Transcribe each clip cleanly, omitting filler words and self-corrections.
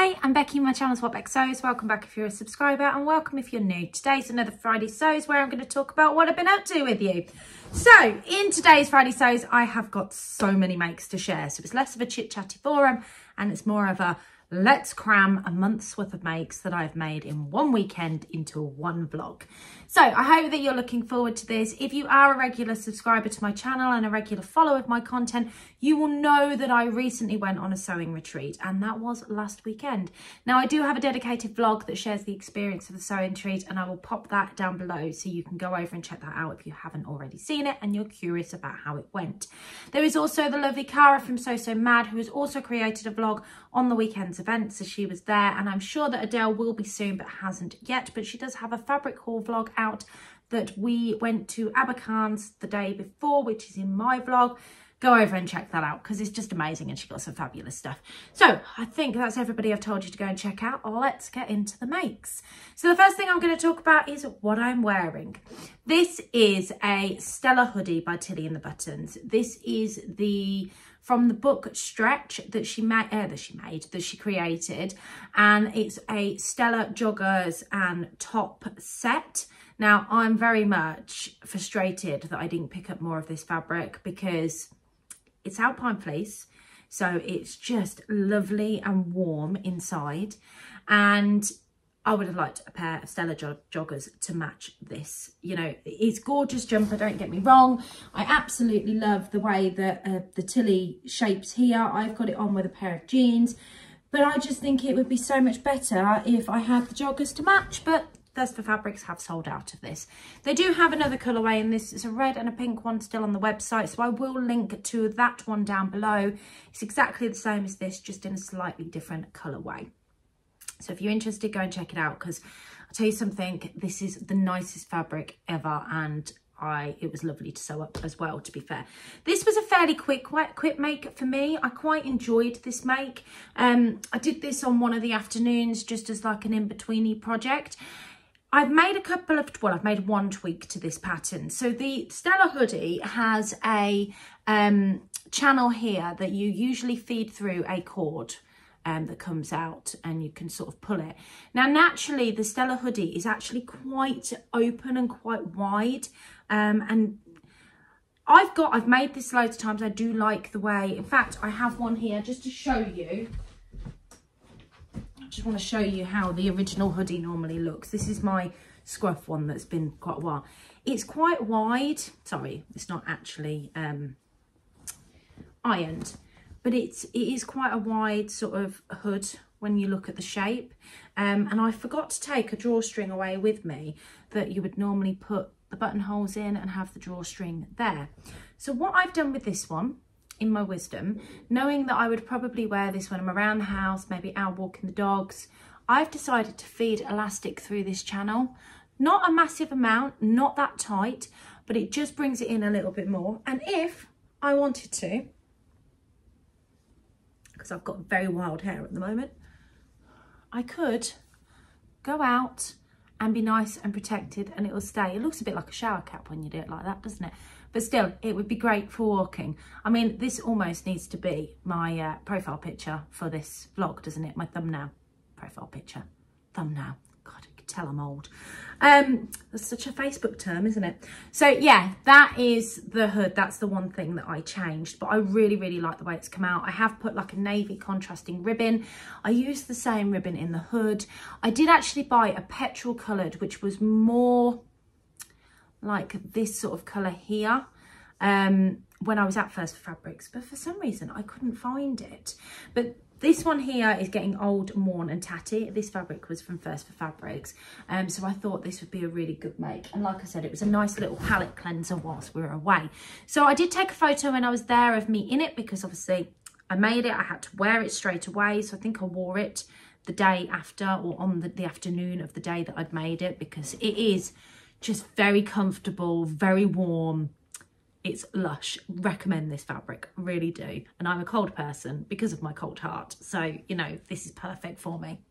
Hi, I'm Becky, my channel is What Beck Sews. Welcome back if you're a subscriber and welcome if you're new. Today's another Friday Sews where I'm going to talk about what I've been up to with you. So in today's Friday Sews, I have got so many makes to share. So it's less of a chit chatty forum and it's more of a let's cram a month's worth of makes that I've made in one weekend into one vlog. So I hope that you're looking forward to this. If you are a regular subscriber to my channel and a regular follower of my content, you will know that I recently went on a sewing retreat and that was last weekend. Now I do have a dedicated vlog that shares the experience of the sewing retreat and I will pop that down below so you can go over and check that out if you haven't already seen it and you're curious about how it went. There is also the lovely Cara from So Mad who has also created a vlog on the weekend's event, so she was there, and I'm sure that Adele will be soon but hasn't yet, but she does have a fabric haul vlog out that we went to Abercarn's the day before, which is in my vlog. Go over and check that out because it's just amazing and she got some fabulous stuff. So I think that's everybody I've told you to go and check out. Let's get into the makes. So the first thing I'm going to talk about is what I'm wearing. This is a Stella hoodie by Tilly and the Buttons. This is from the book Stretch that she created, and it's a Stella joggers and top set. Now I'm very much frustrated that I didn't pick up more of this fabric because it's alpine fleece, so it's just lovely and warm inside, and I would have liked a pair of Stella joggers to match this. You know, it's gorgeous jumper, don't get me wrong. I absolutely love the way that the Tilly shapes here. I've got it on with a pair of jeans, but I just think it would be so much better if I had the joggers to match, but Thirst for Fabrics have sold out of this. They do have another colourway in this. It's a red and a pink one still on the website, so I will link to that one down below. It's exactly the same as this, just in a slightly different colourway. So if you're interested, go and check it out because I'll tell you something, this is the nicest fabric ever and it was lovely to sew up as well, to be fair. This was a fairly quick make for me. I quite enjoyed this make. I did this on one of the afternoons just as like an in-betweeny project. I've made I've made one tweak to this pattern. So the Stella hoodie has a channel here that you usually feed through a cord that comes out and you can sort of pull it. Now naturally the Stella hoodie is actually quite open and quite wide, and I've made this loads of times. I do like the way, in fact I have one here just to show you. I just want to show you how the original hoodie normally looks. This is my scruff one that's been quite a while. It's quite wide. Sorry, it's not actually ironed, but it is quite a wide sort of hood when you look at the shape. And I forgot to take a drawstring away with me that you would normally put the buttonholes in and have the drawstring there. So what I've done with this one, in my wisdom, knowing that I would probably wear this when I'm around the house, maybe out walking the dogs, I've decided to feed elastic through this channel. Not a massive amount, not that tight, but it just brings it in a little bit more. And if I wanted to, because I've got very wild hair at the moment, I could go out and be nice and protected and it will stay. It looks a bit like a shower cap when you do it like that, doesn't it? But still, it would be great for walking. I mean, this almost needs to be my profile picture for this vlog, doesn't it? My thumbnail. Profile picture. Thumbnail. God, I can tell I'm old. That's such a Facebook term, isn't it? So yeah, that is the hood. That's the one thing that I changed. But I really, really like the way it's come out. I have put like a navy contrasting ribbon. I used the same ribbon in the hood. I did actually buy a petrol coloured, which was more like this sort of colour here when I was at Thirst for Fabrics, but for some reason I couldn't find it. But this one here is getting old and worn and tatty. This fabric was from Thirst for Fabrics, so I thought this would be a really good make. And like I said, it was a nice little palette cleanser whilst we were away. So I did take a photo when I was there of me in it because obviously I made it, I had to wear it straight away. So I think I wore it the day after or on the afternoon of the day that I'd made it because it is just very comfortable, very warm. It's lush. Recommend this fabric, really do. And I'm a cold person because of my cold heart. So, you know, this is perfect for me.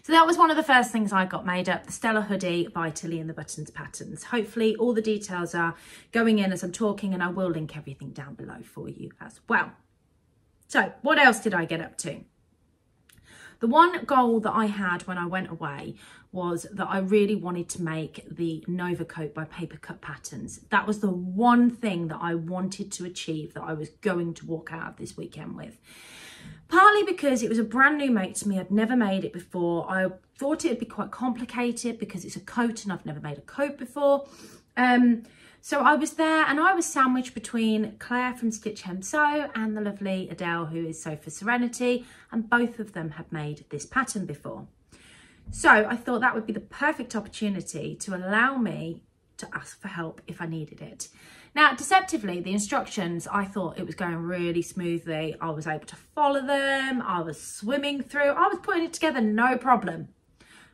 So that was one of the first things I got made up, the Stella hoodie by Tilly and the Buttons Patterns. Hopefully all the details are going in as I'm talking and I will link everything down below for you as well. So what else did I get up to? The one goal that I had when I went away was that I really wanted to make the Nova coat by Paper Cut Patterns. That was the one thing that I wanted to achieve, that I was going to walk out of this weekend with. Partly because it was a brand new make to me. I'd never made it before. I thought it'd be quite complicated because it's a coat and I've never made a coat before. So I was there and I was sandwiched between Claire from Stitch Hem Sew and the lovely Adele, who is Sew for Serenity, and both of them have made this pattern before. So I thought that would be the perfect opportunity to allow me to ask for help if I needed it. Now, deceptively, the instructions, I thought it was going really smoothly. I was able to follow them. I was swimming through. I was putting it together, no problem,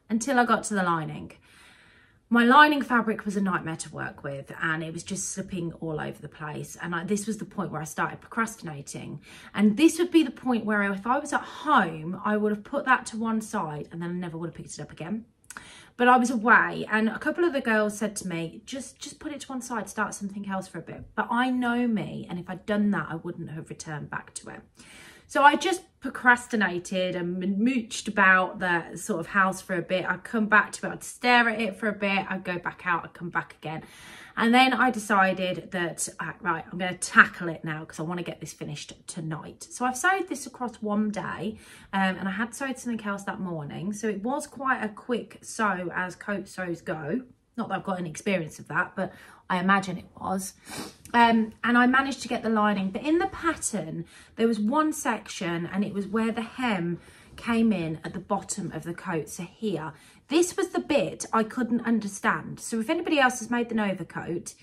until I got to the lining. My lining fabric was a nightmare to work with, and it was just slipping all over the place. And this was the point where I started procrastinating. And this would be the point where if I was at home, I would have put that to one side and then I never would have picked it up again. But I was away, and a couple of the girls said to me, just put it to one side, start something else for a bit. But I know me, and if I'd done that, I wouldn't have returned back to it. So I just procrastinated and mooched about the sort of house for a bit. I'd come back to it, I'd stare at it for a bit, I'd go back out, I'd come back again. And then I decided that, right, I'm going to tackle it now because I want to get this finished tonight. So I've sewed this across one day, and I had sewed something else that morning. So it was quite a quick sew as coat sews go. Not that I've got any experience of that, but I imagine it was. And I managed to get the lining. But in the pattern, there was one section, and it was where the hem came in at the bottom of the coat. So here, this was the bit I couldn't understand. So if anybody else has made the Nova coat,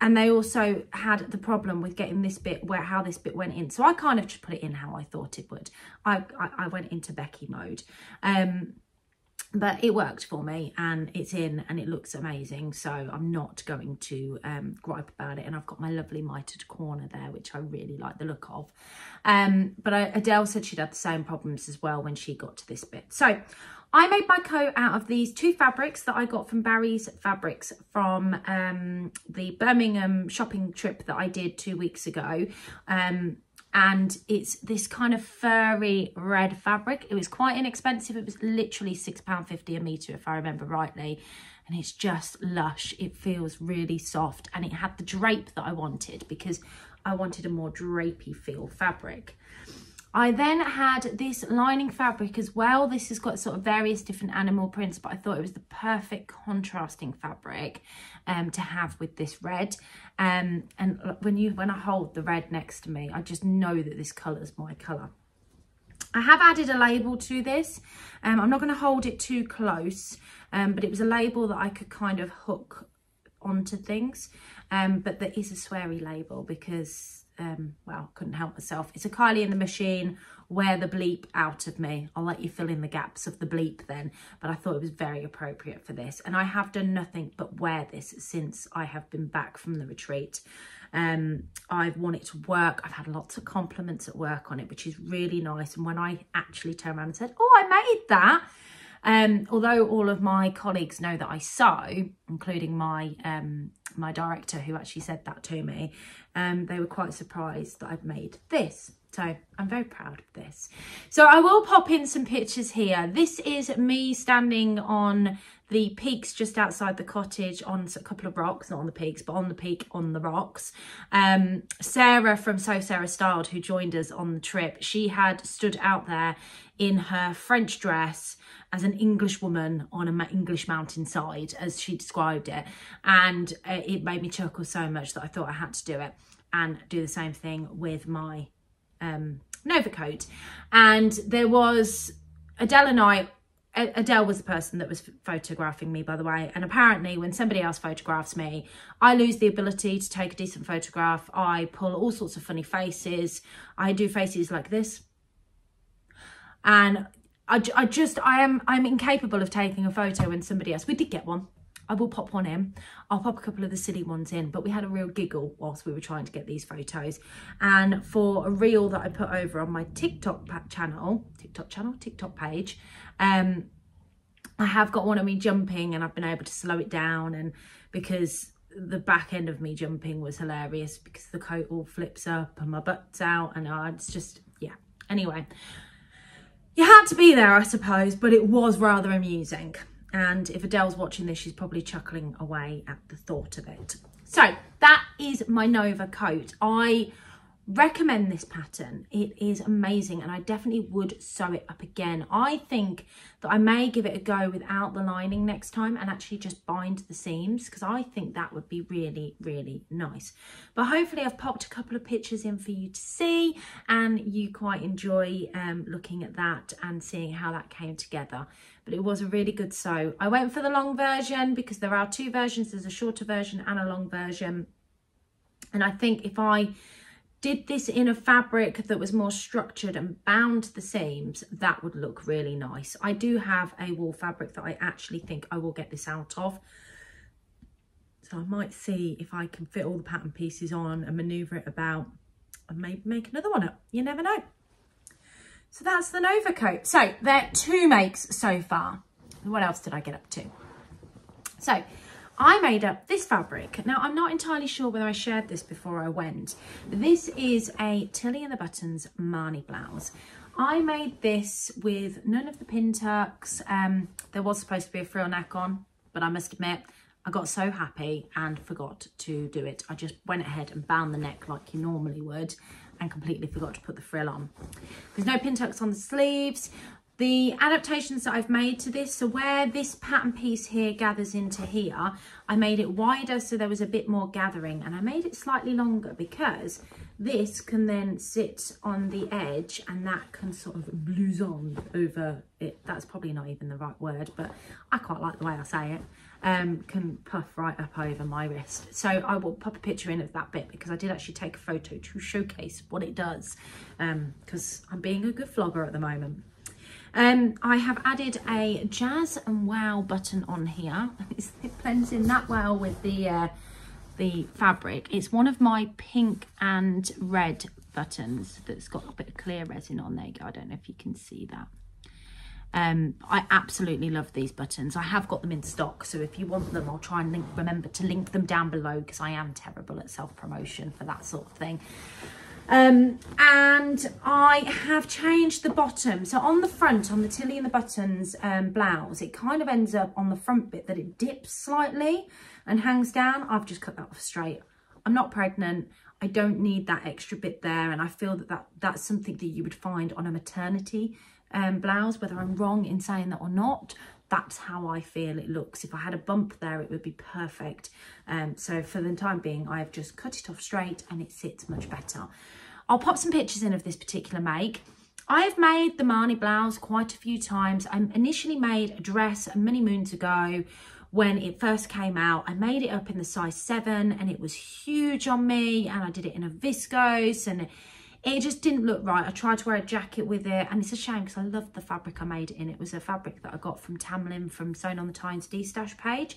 and they also had the problem with getting this bit, how this bit went in. So I kind of just put it in how I thought it would. I went into Becky mode. But it worked for me, and it's in and it looks amazing. So I'm not going to gripe about it. And I've got my lovely mitered corner there, which I really like the look of. But Adele said she'd had the same problems as well when she got to this bit. So I made my coat out of these two fabrics that I got from Barry's Fabrics from the Birmingham shopping trip that I did 2 weeks ago. And it's this kind of furry red fabric. It was quite inexpensive. It was literally £6.50 a metre, if I remember rightly. And it's just lush. It feels really soft. And it had the drape that I wanted because I wanted a more drapey feel fabric. I then had this lining fabric as well. This has got sort of various different animal prints, but I thought it was the perfect contrasting fabric to have with this red. And when I hold the red next to me, I just know that this colour is my colour. I have added a label to this. I'm not going to hold it too close, but it was a label that I could kind of hook onto things. But there is a sweary label because well, couldn't help myself. It's a Kylie in the Machine, Wear the Bleep Out of Me. I'll let you fill in the gaps of the bleep then, but I thought it was very appropriate for this. And I have done nothing but wear this since I have been back from the retreat. I've worn it to work. I've had lots of compliments at work on it, which is really nice. And when I actually turned around and said, oh, I made that, although all of my colleagues know that I sew, including my my director who actually said that to me, they were quite surprised that I'd made this. So I'm very proud of this. So I will pop in some pictures here. This is me standing on the peaks just outside the cottage on a couple of rocks, not on the peaks, but on the peak on the rocks. Sarah from So Sarah Styled, who joined us on the trip, she had stood out there in her French dress as an English woman on an English mountainside, as she described it. And it made me chuckle so much that I thought I had to do it and do the same thing with my Nova coat. And there was Adele and I, Adele was the person that was photographing me, by the way, and apparently when somebody else photographs me, I lose the ability to take a decent photograph. I pull all sorts of funny faces. I do faces like this, and I'm incapable of taking a photo when somebody else. We did get one. I will pop one in. I'll pop a couple of the silly ones in, but we had a real giggle whilst we were trying to get these photos. And for a reel that I put over on my TikTok page, I have got one of me jumping, and I've been able to slow it down, and because the back end of me jumping was hilarious because the coat all flips up and my butt's out, and it's just, yeah. Anyway, You had to be there, I suppose, but it was rather amusing. And if Adele's watching this, she's probably chuckling away at the thought of it. So that is my Nova coat. I recommend this pattern. It is amazing, and I definitely would sew it up again. I think that I may give it a go without the lining next time and actually just bind the seams, because I think that would be really, really nice. But hopefully I've popped a couple of pictures in for you to see, and you quite enjoy looking at that and seeing how that came together. But it was a really good sew. I went for the long version because there are two versions. There's a shorter version and a long version. And I think if I did this in a fabric that was more structured and bound the seams, that would look really nice. I do have a wool fabric that I actually think I will get this out of. So I might see if I can fit all the pattern pieces on and manoeuvre it about and maybe make another one up. You never know. So that's the Nova coat. So there are 2 makes so far. What else did I get up to? So I made up this fabric. Now, I'm not entirely sure whether I shared this before I went, but this is a Tilly and the Buttons Marnie blouse. I made this with none of the pin tucks. There was supposed to be a frill neck on, but I must admit, I got so happy and forgot to do it. I just went ahead and bound the neck like you normally would and completely forgot to put the frill on. There's no pin tucks on the sleeves. The adaptations that I've made to this, so where this pattern piece here gathers into here, I made it wider so there was a bit more gathering, and I made it slightly longer because this can then sit on the edge and that can sort of blouse on over it. That's probably not even the right word, but I quite like the way I say it. Can puff right up over my wrist. So I will pop a picture in of that bit because I did actually take a photo to showcase what it does, because I'm being a good vlogger at the moment. I have added a Jazz and Wow button on here. It blends in that well with the fabric. It's one of my pink and red buttons that's got a bit of clear resin on. There you go. I don't know if you can see that. I absolutely love these buttons. I have got them in stock, so if you want them, I'll try and remember to link them down below, because I am terrible at self-promotion for that sort of thing. And I have changed the bottom. So on the front, on the Tilly and the Buttons blouse, it kind of ends up on the front bit that it dips slightly and hangs down. I've just cut that off straight. I'm not pregnant. I don't need that extra bit there. And I feel that that's something that you would find on a maternity blouse, whether I'm wrong in saying that or not. That's how I feel it looks. If I had a bump there, it would be perfect. So for the time being, I've just cut it off straight and it sits much better. I'll pop some pictures in of this particular make. I've made the Marnie blouse quite a few times. I initially made a dress many moons ago when it first came out. I made it up in the size 7 and it was huge on me, and I did it in a viscose and it just didn't look right. I tried to wear a jacket with it, and it's a shame because I loved the fabric I made it in. It was a fabric that I got from Tamlin from Sewn on the Tynes D-Stash page.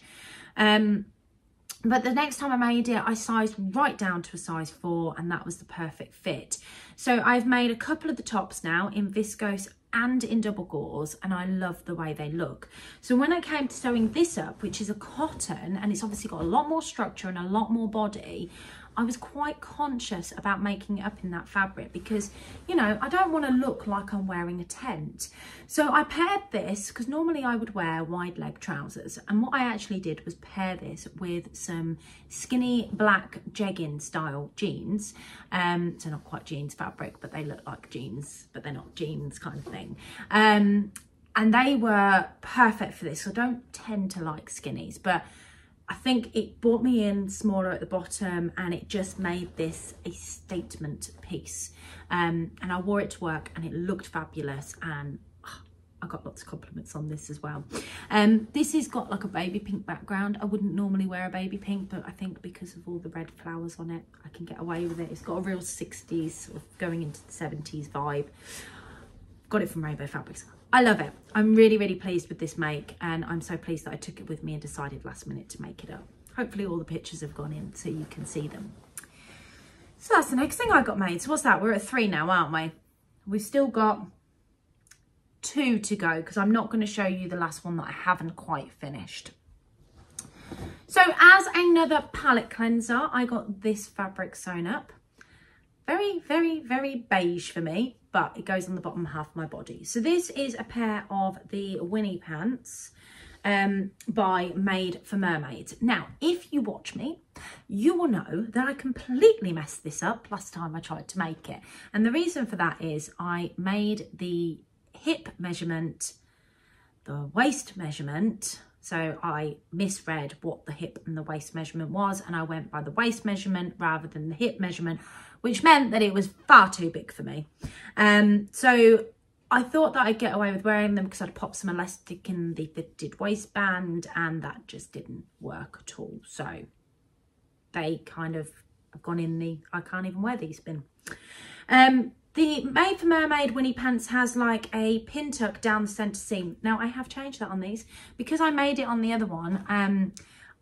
But the next time I made it, I sized right down to a size 4, and that was the perfect fit. So I've made a couple of the tops now in viscose and in double gauze, and I love the way they look. So when I came to sewing this up, which is a cotton, and it's obviously got a lot more structure and a lot more body, I was quite conscious about making it up in that fabric because, you know, I don't want to look like I'm wearing a tent. So I paired this, because normally I would wear wide leg trousers, and what I actually did was pair this with some skinny black jegging style jeans. So not quite jeans fabric, but they look like jeans, but they're not jeans kind of thing. And they were perfect for this. So I don't tend to like skinnies, but I think it brought me in smaller at the bottom, and it just made this a statement piece. And I wore it to work and it looked fabulous, and I got lots of compliments on this as well. This has got like a baby pink background. I wouldn't normally wear a baby pink, but I think because of all the red flowers on it, I can get away with it. It's got a real 60s sort of going into the 70s vibe. Got it from Rainbow Fabrics. I love it. I'm really, really pleased with this make, and I'm so pleased that I took it with me and decided last minute to make it up. Hopefully all the pictures have gone in so you can see them. So that's the next thing I got made. So what's that? We're at 3 now, aren't we? We've still got 2 to go, because I'm not going to show you the last one that I haven't quite finished. So as another palette cleanser, I got this fabric sewn up. very, very, very beige for me, but it goes on the bottom half of my body. So this is a pair of the Winnie pants by Made for Mermaids. Now, if you watch me, you will know that I completely messed this up last time I tried to make it. And the reason for that is I made the hip measurement, the waist measurement, so I misread what the hip and the waist measurement was, and I went by the waist measurement rather than the hip measurement, which meant that it was far too big for me. So I thought that I'd get away with wearing them because I'd pop some elastic in the fitted waistband, and that just didn't work at all. So they kind of have gone in the I can't even wear these bin. The Made for Mermaid Winnie pants has like a pin tuck down the centre seam. Now I have changed that on these because I made it on the other one.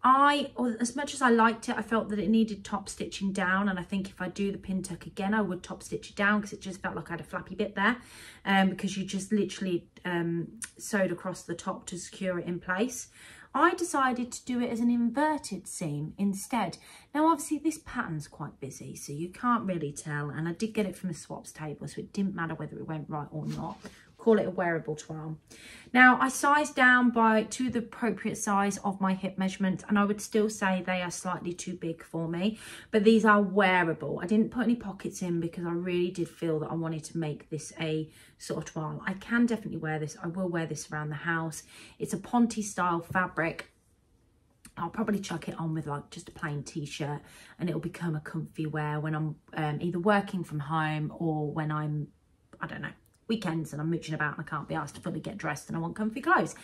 As much as I liked it, I felt that it needed top stitching down, and I think if I do the pin tuck again, I would top stitch it down because it just felt like I had a flappy bit there, because you just literally sewed across the top to secure it in place. I decided to do it as an inverted seam instead. Now obviously this pattern's quite busy, so you can't really tell, and I did get it from a swaps table, so it didn't matter whether it went right or not. Call it a wearable trial. Now I sized down to the appropriate size of my hip measurement, and I would still say they are slightly too big for me, but these are wearable. I didn't put any pockets in because I really did feel that I wanted to make this a sort of trial. I can definitely wear this. I will wear this around the house. It's a Ponte style fabric. I'll probably chuck it on with like just a plain t-shirt, and it'll become a comfy wear when I'm either working from home or when I'm, I don't know, weekends and I'm mooching about and I can't be asked to fully get dressed and I want comfy clothes.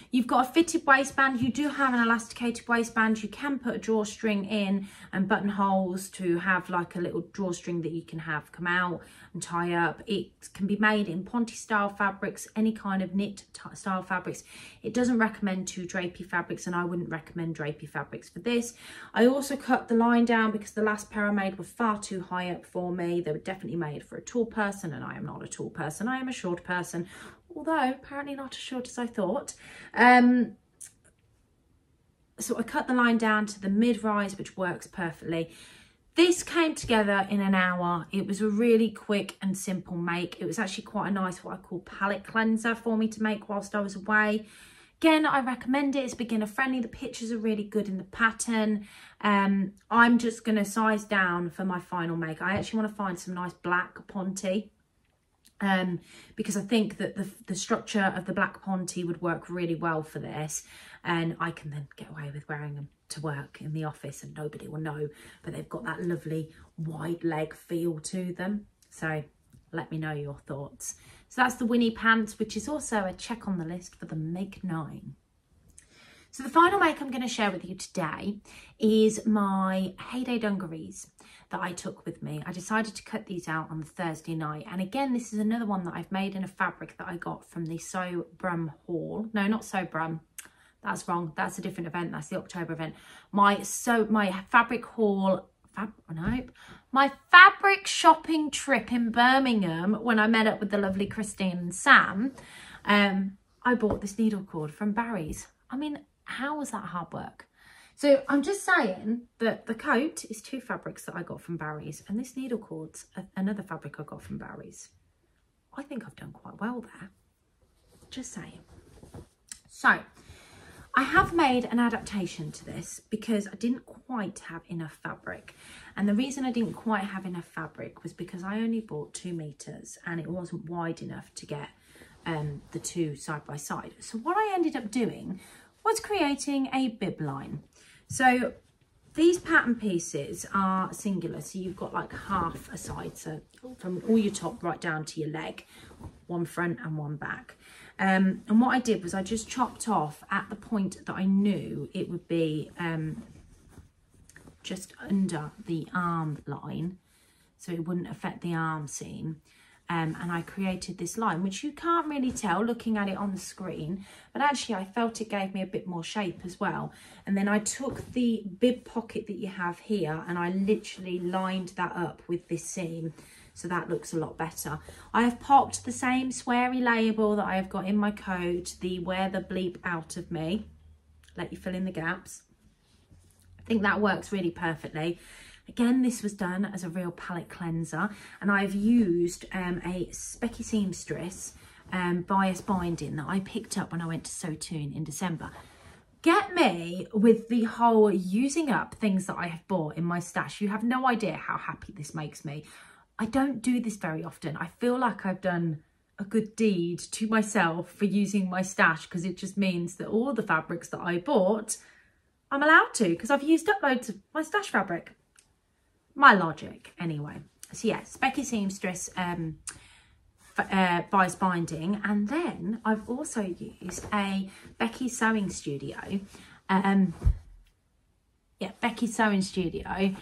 You've got a fitted waistband. You do have an elasticated waistband. You can put a drawstring in and buttonholes to have like a little drawstring that you can have come out and tie up. It can be made in Ponte style fabrics, any kind of knit style fabrics. It doesn't recommend two drapey fabrics, and I wouldn't recommend drapey fabrics for this. I also cut the line down because the last pair I made were far too high up for me. They were definitely made for a tall person, and I am not a tall person. I am a short person, although apparently not as short as I thought. So I cut the line down to the mid-rise, which works perfectly. This came together in an hour. It was a really quick and simple make. It was actually quite a nice, what I call palette cleanser for me to make whilst I was away. Again, I recommend it. It's beginner friendly. The pictures are really good in the pattern. I'm just going to size down for my final make. I actually want to find some nice black Ponte, because I think that the structure of the black Ponte would work really well for this, and I can then get away with wearing them to work in the office and nobody will know, but they've got that lovely wide leg feel to them. So let me know your thoughts. So that's the Winnie pants, which is also a check on the list for the Make 9. So the final make I'm going to share with you today is my Heyday dungarees that I took with me. I decided to cut these out on the Thursday night. And again, this is another one that I've made in a fabric that I got from the Sew Brum haul. No, not Sew Brum. That's wrong. That's a different event. That's the October event. My fabric haul, my fabric shopping trip in Birmingham, when I met up with the lovely Christine and Sam, I bought this needle cord from Barry's. I mean, how was that hard work? So I'm just saying that the coat is two fabrics that I got from Barry's, and this needle cord's another fabric I got from Barry's. I think I've done quite well there. Just saying. So I have made an adaptation to this because I didn't quite have enough fabric. And the reason I didn't quite have enough fabric was because I only bought 2 meters and it wasn't wide enough to get the two side by side. So what I ended up doing was creating a bib line. So these pattern pieces are singular. So you've got like half a side. So from all your top right down to your leg, one front and one back. And what I did was I just chopped off at the point that I knew it would be just under the arm line, so it wouldn't affect the arm seam. And I created this line, which you can't really tell looking at it on the screen, but actually I felt it gave me a bit more shape as well. And then I took the bib pocket that you have here and I literally lined that up with this seam. So that looks a lot better. I have popped the same sweary label that I have got in my coat, the Wear the Bleep Out of Me. Let you fill in the gaps. I think that works really perfectly. Again, this was done as a real palette cleanser, and I've used a Specky Seamstress bias binding that I picked up when I went to Sew Toon in December. Get me with the whole using up things that I have bought in my stash. You have no idea how happy this makes me. I don't do this very often. I feel like I've done a good deed to myself for using my stash, because it just means that all the fabrics that I bought, I'm allowed to, because I've used up loads of my stash fabric. My logic, anyway. So yeah, Specky Seamstress bias binding, and then I've also used a Becky Sewing Studio. Becky Sewing Studio.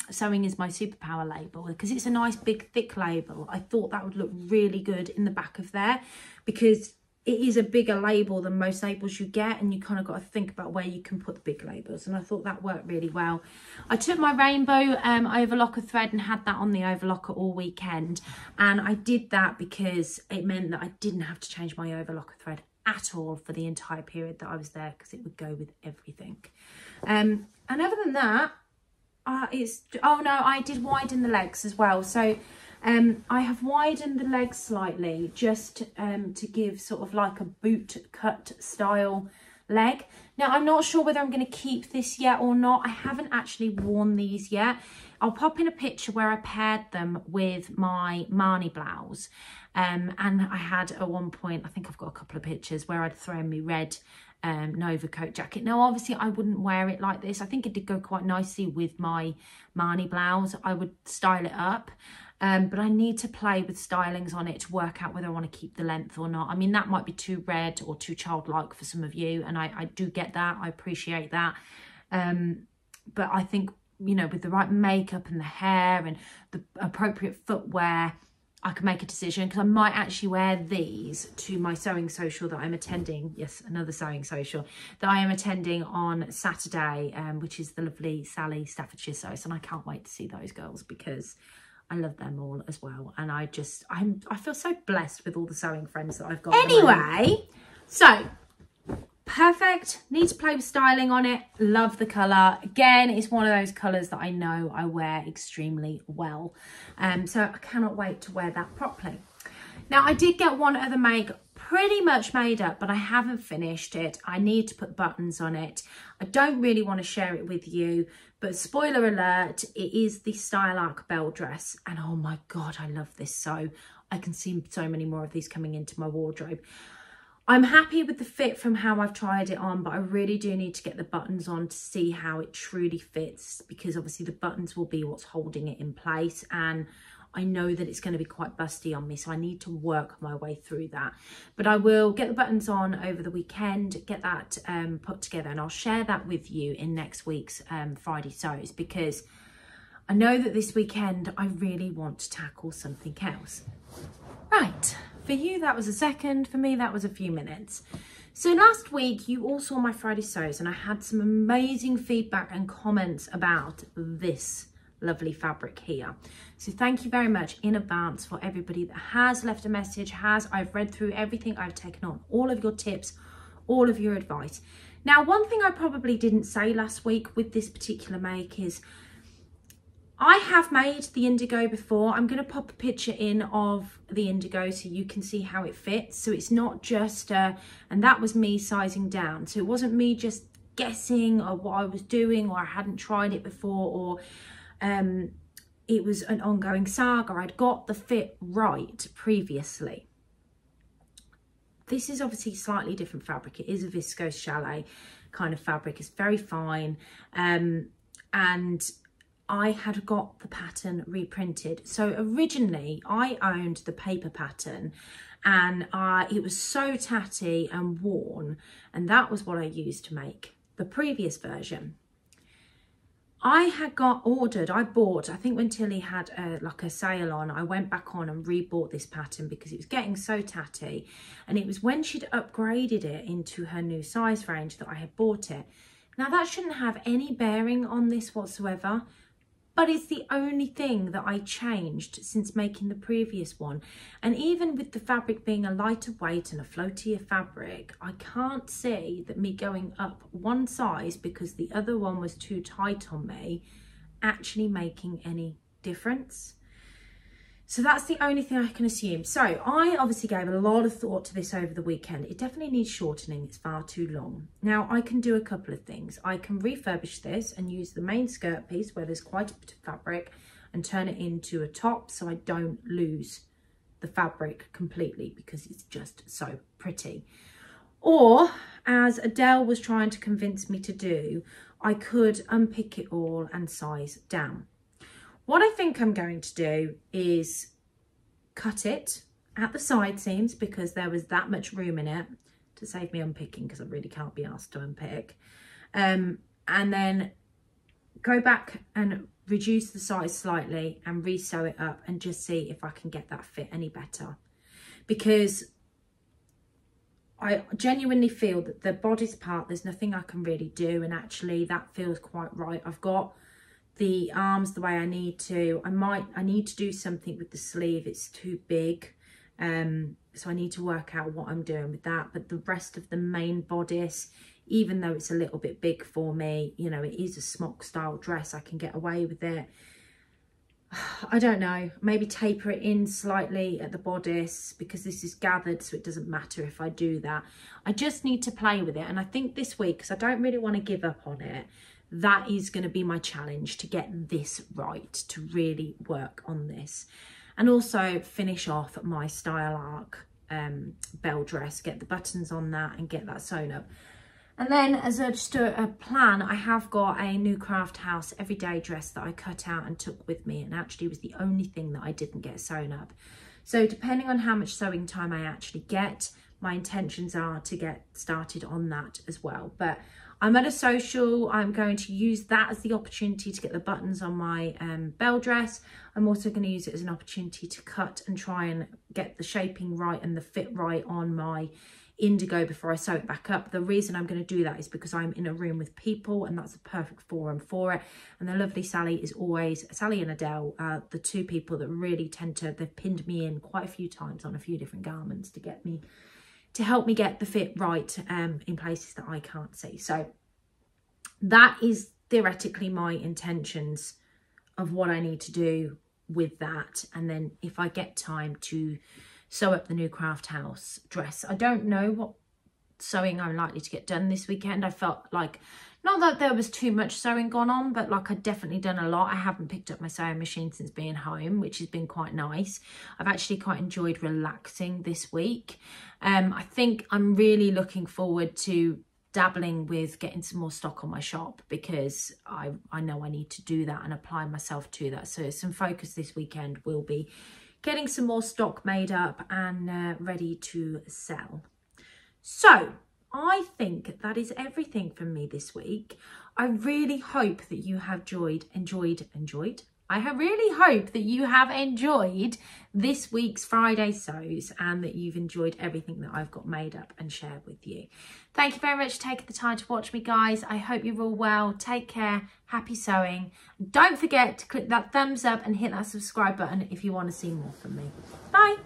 Sewing is my superpower label, because it's a nice big thick label. I thought that would look really good in the back of there, because it is a bigger label than most labels you get, and you kind of got to think about where you can put the big labels, and I thought that worked really well. I took my rainbow overlocker thread and had that on the overlocker all weekend, and I did that because it meant that I didn't have to change my overlocker thread at all for the entire period that I was there, because it would go with everything. And other than that, I did widen the legs as well. So I have widened the legs slightly, just to give sort of like a boot cut style leg. Now, I'm not sure whether I'm going to keep this yet or not. I haven't actually worn these yet. I'll pop in a picture where I paired them with my Marnie blouse. And I had at one point, I think I've got a couple of pictures where I'd thrown me red Nova coat jacket. Now, obviously, I wouldn't wear it like this. I think it did go quite nicely with my Marnie blouse. I would style it up. But I need to play with stylings on it to work out whether I want to keep the length or not. I mean, that might be too red or too childlike for some of you, and I do get that. I appreciate that. But I think, you know, with the right makeup and the hair and the appropriate footwear, I can make a decision, because I might actually wear these to my sewing social that I'm attending. Yes, another sewing social that I am attending on Saturday, which is the lovely Sally Staffordshire Sews, and I can't wait to see those girls, because I love them all as well. And I feel so blessed with all the sewing friends that I've got. Anyway, so perfect. Need to play with styling on it. Love the colour. Again, it's one of those colours that I know I wear extremely well. So I cannot wait to wear that properly. Now, I did get one other make pretty much made up, but I haven't finished it. I need to put buttons on it. I don't really want to share it with you, but spoiler alert, it is the Style Arc bell dress. And oh my God, I love this so. I can see so many more of these coming into my wardrobe. I'm happy with the fit from how I've tried it on, but I really do need to get the buttons on to see how it truly fits, because obviously the buttons will be what's holding it in place, and I know that it's going to be quite busty on me, so I need to work my way through that. But I will get the buttons on over the weekend, get that put together, and I'll share that with you in next week's Friday Sews, because I know that this weekend I really want to tackle something else. Right, for you that was a second, for me that was a few minutes. So last week you all saw my Friday Sews, and I had some amazing feedback and comments about this lovely fabric here. So thank you very much in advance for everybody that has left a message. I've read through everything, I've taken on all of your tips, all of your advice. Now, one thing I probably didn't say last week with this particular make is I have made the indigo before. I'm going to pop a picture in of the indigo so you can see how it fits. So it's not just and that was me sizing down, so it wasn't me just guessing or what I was doing, or I hadn't tried it before, or it was an ongoing saga. I'd got the fit right previously. This is obviously slightly different fabric. It is a viscose chalet kind of fabric. It's very fine, and I had got the pattern reprinted. So originally I owned the paper pattern, and it was so tatty and worn, and that was what I used to make the previous version. I bought, I think when Tilly had like a sale on, I went back on and rebought this pattern because it was getting so tatty. And it was when she'd upgraded it into her new size range that I had bought it. Now that shouldn't have any bearing on this whatsoever, but it's the only thing that I changed since making the previous one. And even with the fabric being a lighter weight and a floatier fabric, I can't see that me going up one size because the other one was too tight on me actually making any difference. So that's the only thing I can assume. So I obviously gave a lot of thought to this over the weekend. It definitely needs shortening. It's far too long. Now I can do a couple of things. I can refurbish this and use the main skirt piece where there's quite a bit of fabric and turn it into a top so I don't lose the fabric completely because it's just so pretty. Or, as Adele was trying to convince me to do, I could unpick it all and size down. What I think I'm going to do is cut it at the side seams because there was that much room in it to save me unpicking because I really can't be asked to unpick. And then go back and reduce the size slightly and re-sew it up and just see if I can get that fit any better. Because I genuinely feel that the bodice part, there's nothing I can really do, and actually that feels quite right. I've got the arms the way I need to. I need to do something with the sleeve. It's too big, so I need to work out what I'm doing with that. But the rest of the main bodice, even though it's a little bit big for me, you know, it is a smock style dress, I can get away with it. I don't know, maybe taper it in slightly at the bodice because this is gathered, so it doesn't matter if I do that. I just need to play with it, and I think this week, because I don't really want to give up on it, that is going to be my challenge, to get this right, to really work on this. And also finish off my style arc bell dress, get the buttons on that and get that sewn up. And then as just a plan, I have got a new Craft House everyday dress that I cut out and took with me, and actually was the only thing that I didn't get sewn up. So depending on how much sewing time I actually get, my intentions are to get started on that as well. But I'm at a social, I'm going to use that as the opportunity to get the buttons on my bell dress. I'm also going to use it as an opportunity to cut and try and get the shaping right and the fit right on my indigo before I sew it back up. The reason I'm going to do that is because I'm in a room with people, and that's the perfect forum for it. And the lovely Sally is always, Sally and Adele, the two people that really tend to, they've pinned me in quite a few times on a few different garments to get me, to help me get the fit right in places that I can't see. So that is theoretically my intentions of what I need to do with that. And then if I get time to sew up the new Craft House dress, I don't know what sewing I'm likely to get done this weekend. I felt like, not that there was too much sewing gone on, but like I'd definitely done a lot. I haven't picked up my sewing machine since being home, which has been quite nice. I've actually quite enjoyed relaxing this week. I think I'm really looking forward to dabbling with getting some more stock on my shop, because I know I need to do that and apply myself to that. So some focus this weekend will be getting some more stock made up and ready to sell. So I think that is everything from me this week. I really hope that you have enjoyed. I really hope that you have enjoyed this week's Friday sews, and that you've enjoyed everything that I've got made up and shared with you. Thank you very much for taking the time to watch me, guys. I hope you're all well. Take care. Happy sewing. Don't forget to click that thumbs up and hit that subscribe button if you want to see more from me. Bye.